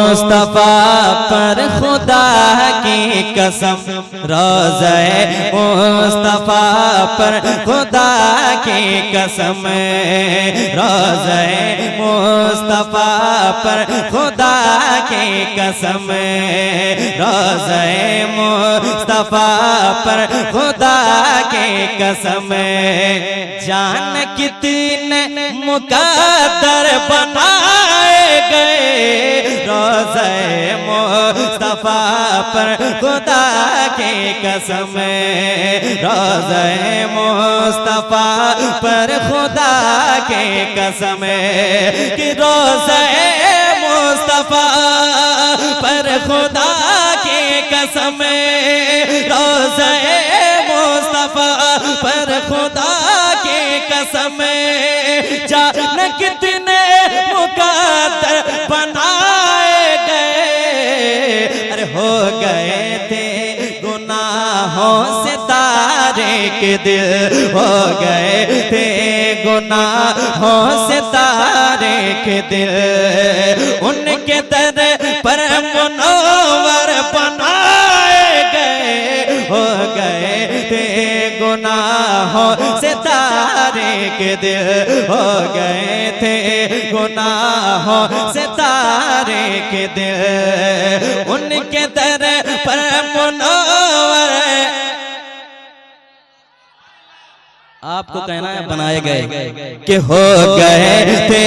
मुस्तफा पर खुदा की कसम, रोज़े मुस्तफा पर खुदा की कसम, रोज़े मुस्तफा पर खुदा की कसम, रोज़े मुस्तफा पर खुदा की कसम। जान कितने मुकद्दर बनाए गए, रोज़े मुस्तफा पर खुदा की कसम, रोज़े मुस्तफा पर खुदा की कसम, कि रोज़े मुस्तफा पर खुदा की कसम, रोज़े मुस्तफा पर खुदा की कसम। जान कितने मुकद्दर बनाए गए, अरे हो गए थे गुनाहों से तारीक दिल, हो गए थे गुनाहों से तारीक दिल, उनके दर पर मुनव्वर बनाए गए, हो गए थे गुनाहों से तारीक दिल, हो गए थे गुनाहों से तारीक दिल, उनके दर पर मुनव्वर। आपको कहना है बनाए गए, कि हो गए थे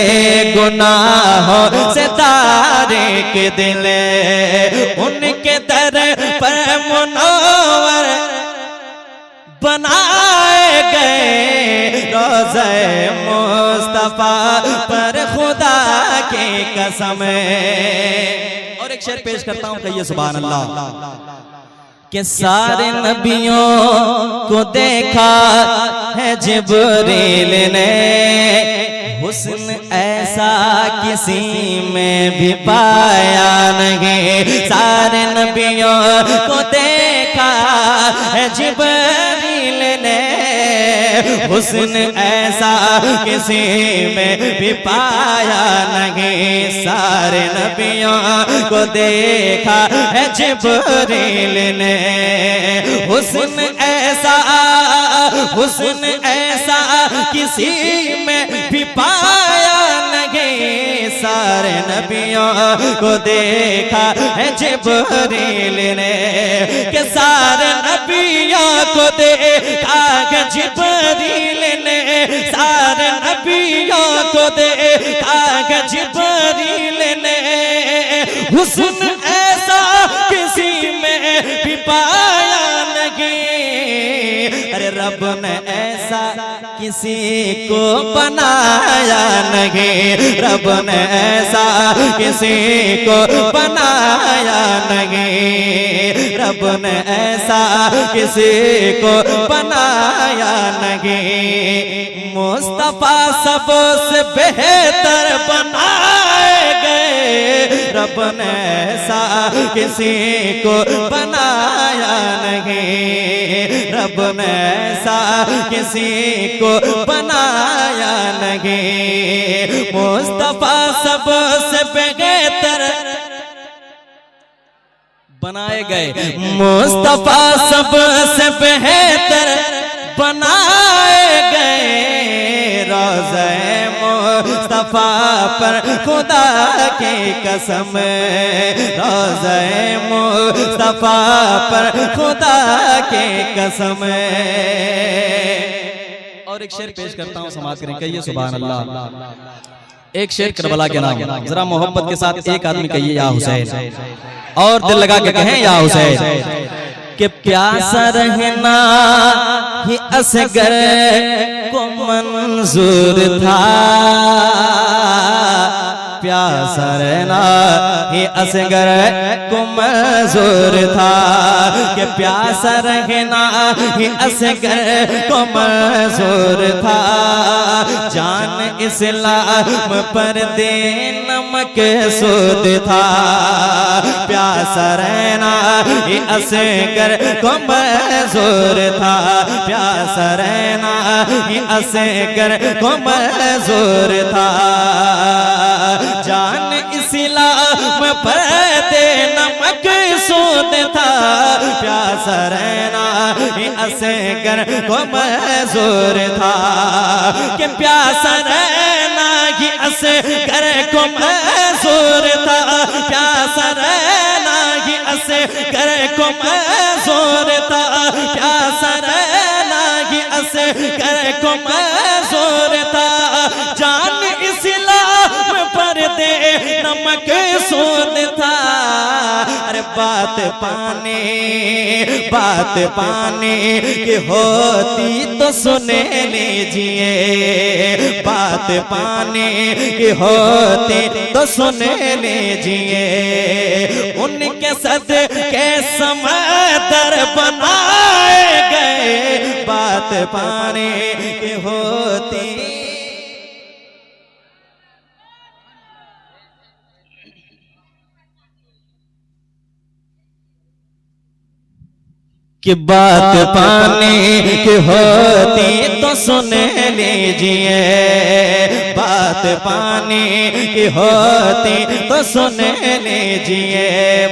गुनाहों से तारीक दिल, उनके दर पर मुनव्वर बनाए गए, रोज़े मुस्तफा पर खुदा की कसम। और एक शेर पेश करता हूं, कहिए सुभान अल्लाह। कि सारे नबियों को देखा है जिब्रील ने, हुस्न ऐसा किसी में भी पाया नहीं, सारे नबियों को देखा है जिब्रील ने, हुस्न ऐसा किसी में भी पाया नहीं, सारे नबियों को देखा है जिब्रील ने, हुस्न ऐसा किसी में भी पाया नहीं, सारे नबियों को देखा है जिब्रील ने, कि सारे नबियों को देखा है जिब्रील ने, सारे नबियों को देखा है जिब्रील ने, हुस्न ऐसा किसी में भी पाया नहीं, अरे रब ने ऐसा किसी को बनाया नहीं, रब ने ऐसा किसी को बनाया नहीं, रब ने ऐसा किसी को बनाया नहीं, मुस्तफा सबसे बेहतर बनाए गए, रब ने ऐसा किसी को बनाया नहीं, रब ने ऐसा किसी को बनाया नहीं, मुस्तफा सबसे बेहतर बनाए गए, मुस्तफा सबसे बेहतर बनाए गए, रोज़े मुस्तफा पर खुदा की कसम, रोज़े मुस्तफा पर खुदा की कसम। और एक शेर पेश करता हूँ, समाज करें, कहिए सुभान अल्लाह। एक शेर करबला के नाम, जरा मोहब्बत के साथ एक आदमी कहिए या हुसैन, और दिल लगा के कहें या हुसैन। कि प्यासा रहना ही असगर को मंजूर था, प्यासा रहना ही असगर को मंजूर था, कि प्यासा रहना ही असगर को मंजूर था, जान इस्लाम पर दे नमक सूद था, प्यासा रहना ये असगर को मंजूर था, प्यासा रहना ये असगर को मंजूर था। जान इस्लाम पर दे नमक सूद था, प्यासा रहना ये असगर को मंजूर था। कि प्यासा रहना ये असगर को मंजूर था, प्यासा रहना ये असगर को मंजूर था, प्यासा रहना ये असगर को मंजूर था। जान इस्लाम पर दे नमक सूद था। अरे बात पाने की होती तो सुने लीजिए, बात पाने की होती तो सुने लीजिए। उनके सदके समंदर बनाए गए, बात पाने की होती। कि बात पाने की होती तो सुन लीजिए, बात पाने की होती तो सुन लीजिए,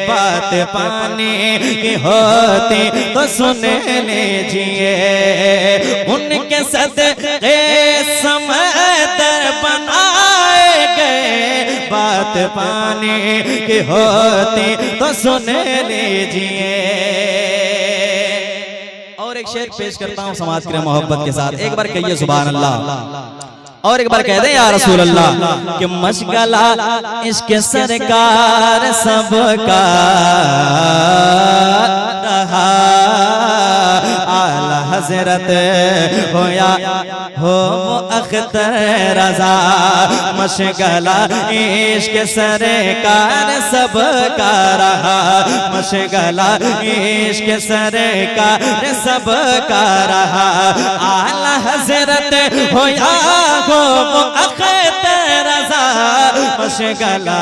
बात पाने की होती तो सुन लीजिए। उनके सदके समंदर बनाए गए, बात पाने की होती तो सुन लीजिए। और एक शेर पेश करता हूं समाज के मोहब्बत के साथ, एक बार कहिए सुभान अल्लाह, और एक बार कह दे या रसूल अल्लाह। कि मशगला इश्क सरकार सबका रहा, आला हजरत हो या हो अख्तर रजा। मशगला इश्क सरकार सबका रहा, मशगला इश्क सरकार सबका रहा। आला हजरत हो या हो अख्तर रजा, मशगला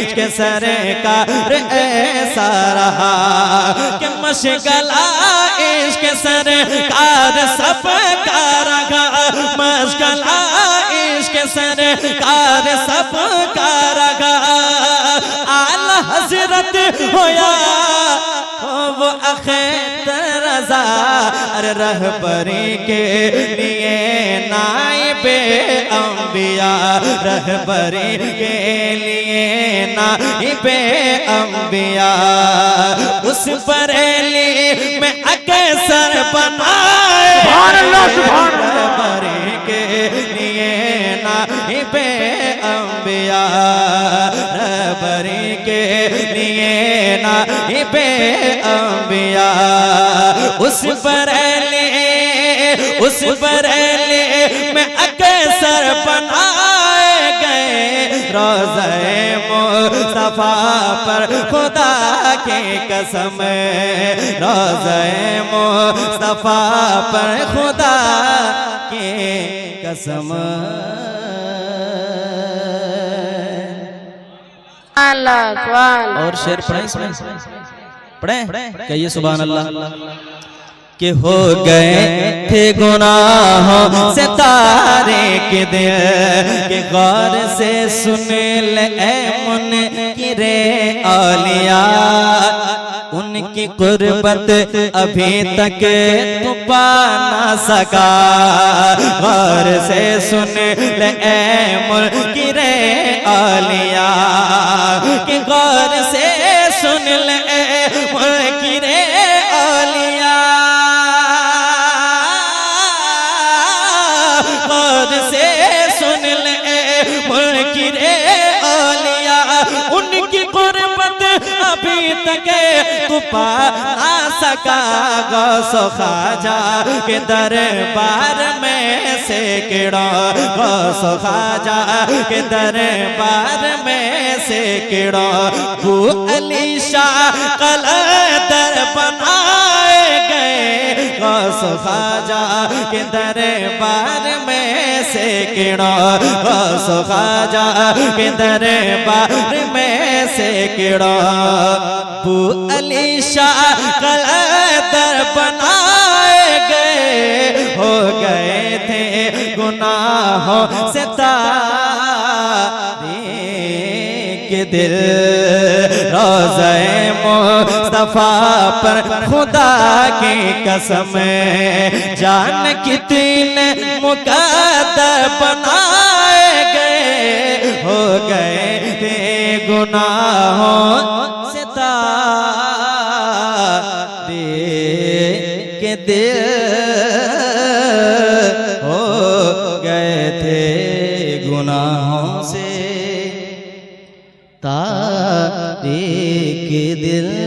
इश्क सरकार ऐसा रहा। कि मशगला इश्क सरकार सबका रहा, मशगला इश्क सरकार सबका रहा। आला हजरत होया वो अख्तर रजा। अरे रहबरी के लिए नाइबे अंबिया, रहबरी के लिए नाइबे अंबिया। उस बरेली में अक्सर बनाए, रहबरी के लिए नाइबे अंबिया, रहबरी के लिए नाइबे अंबिया। उस बरेली में अक्सर बनाए गए, रोज़े मुस्तफा पर खुदा की कसम, रोज़े मुस्तफा पर खुदा की कसम। और शेर पढ़े इसमें, पढ़े कहिए सुभान अल्लाह। कि हो गए थे गुनाहों से तारे के दिल, कि गौर से सुन ले मुनकिरे औलिया। उनकी कुर्बत अभी तक तू पा ना सका, गौर से सुन ले मुनकिरे औलिया। कि गौर से सुन ले मुनकिरे औलिया, से सुन ले मुनकिरे औलिया। उनकी कुर्बत अभी तक तू पा ना सका, गौसो ख्वाजा के दरबार में से किड़ा, गौसो ख्वाजा के दरबार में से किड़ा। वो अली शाह कलंदर बनाए गए, गौस ख्वाजा के दरबार में से किड़ो गौस ख्वाजा के दरबार में से किड़ो बू अली शाह कलंदर बनाए गए हो गए थे गुनाहों से के दिल रोज़े मुस्तफा पर खुदा की कसम जान कितने मुकद्दर बनाए गए हो गए थे गुनाहों से के दिल हो गए थे गुनाहों से तारीक दिल